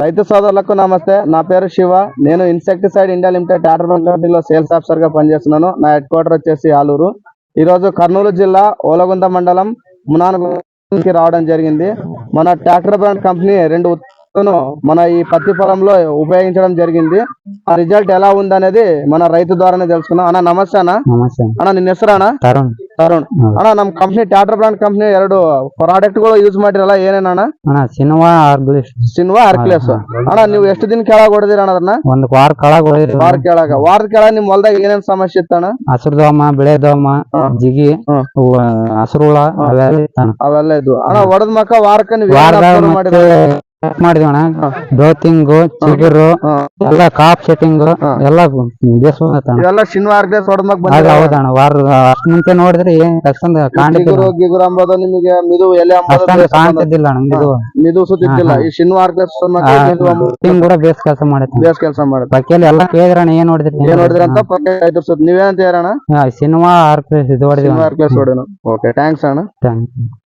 రైతు సోదరులకు నమస్తే. నా పేరు శివ. నేను ఇన్సెక్టిసైడ్ ఇండియా లిమిటెడ్ టాటర్ కంపెనీలో సేల్స్ ఆఫీసర్ గా పనిచేస్తున్నాను. నా హెడ్ క్వార్టర్ వచ్చేసి ఆలూరు. ఈ రోజు కర్నూలు జిల్లా ఓలగుంద మండలం మునానకి రావడం జరిగింది. మన ట్రాక్టర్ బ్రాండ్ కంపెనీ 2 ఉత్పత్తులను మన ఈ పత్తి పొలంలో ఉపయోగించడం జరిగింది. ఆ రిజల్ట్ ఎలా ఉందనేది మన రైతు ద్వారానే తెలుసుకున్నాం. అన్న నమస్తే అన్న. ನಮಸ್ತೆ ಅಣ್ಣ ನಿನ್ನ ಹೆಸರಣ್ಣ? ತರುಣ್. ತರುಣ್ ಅಣ್ಣ. ನಮ್ಮ company tractor brand company 2 product ಗಳು ಯೂಸ್ ಮಾಡಿರಲ್ಲ, ಏನೇನಣ್ಣ? ಅಣ್ಣ ಸಿನ್ವಾ ಆರ್ಗ್ಲಿಸ್ ಸಿನ್ವಾ ಹರ್ಕ್ಯುಲಸ್. ಅಣ್ಣ ನೀವು ಎಷ್ಟು ದಿನ ಕೆಳಗೆ ಹೊಡೆದಿರ ಅಣ್ಣ ಅದನ್ನ? ಒಂದು ವಾರ ಕೆಳಗ ಹೊಡೆದ್ರಿ. ವಾರದ ಕೆಳಗೆ ನಿಮ್ ಹೊಲ್ದಾಗ ಏನೇನ್ ಸಮಸ್ಯೆ ಇತ್ತಣ್ಣ? ಹಸಿರು ದೋಮ, ಬಿಳೆ ದೋಮ, ಜಿಗಿ, ಹಸಿರು ಹುಳ ಅವೆಲ್ಲ ಇತ್ತಣ್ಣ. ಅವೆಲ್ಲ ಇದ್ವು ಅಣ್ಣ. ಹೊಡೆದ ಮಕ್ಕ ವಾರಕ್ಕೆ ನೀವು ಮಾಡಿದ್ವಣ್ಣ. ಬ್ರೋತಿಂಗು, ಚಿಗುರು ಎಲ್ಲ ಕಾಪ್ ಸೆಟ್ಟಿಂಗ್ ಎಲ್ಲ ಇವೆಲ್ಲ ಸಿನ್ವಾ ಹರ್ಕ್ಯುಲಸ್ ಹೊಡೆದ ಮಕ್ಕ ಬಂದ. ಹೌದಣ್ಣ. ವಾರ ಅಷ್ಟ್ ಮುಂಚೆ ನೋಡಿದ್ರೆ ಏನ್ ಅಷ್ಟೊಂದು ಗಿಗುರು ಅಂಬೋದು ನಿಮಗೆ ಮಿದು ಎಲೆ ಕಾಣ್ತಿದ್ದಿಲ್ಲ ಅಣ್ಣ. ಮಿದು ಸುತ್ತಿದ್ದಿಲ್ಲ. ಈ ಸಿನ್ವಾ ಹರ್ಕ್ಯುಲಸ್ ಕೂಡ ಬೇಸ್ ಕೆಲಸ ಮಾಡುತ್ತೆ. ಬೇಸ್ ಕೆಲಸ ಮಾಡುತ್ತೆ. ಪಕ್ಕೇಲಿ ಎಲ್ಲ ಕೇಳಿದ್ರಣ್ಣ ಏನ್ ನೋಡಿದ್ರಿ ಅಂತ ಪಕ್ಕ ನೀವೇನಂತ ಹೇಳೋಣ? ಸಿನ್ವಾ ಆರ್ಕ್ಲಿಸ್ ಇದು ಹೊಡೆದ್ವಿ. ಸಿನ್ವಾ ಹರ್ಕ್ಯುಲಸ್ ಹೊಡೆನು. ಓಕೆ, ಥ್ಯಾಂಕ್ಸ್ ಅಣ್ಣ.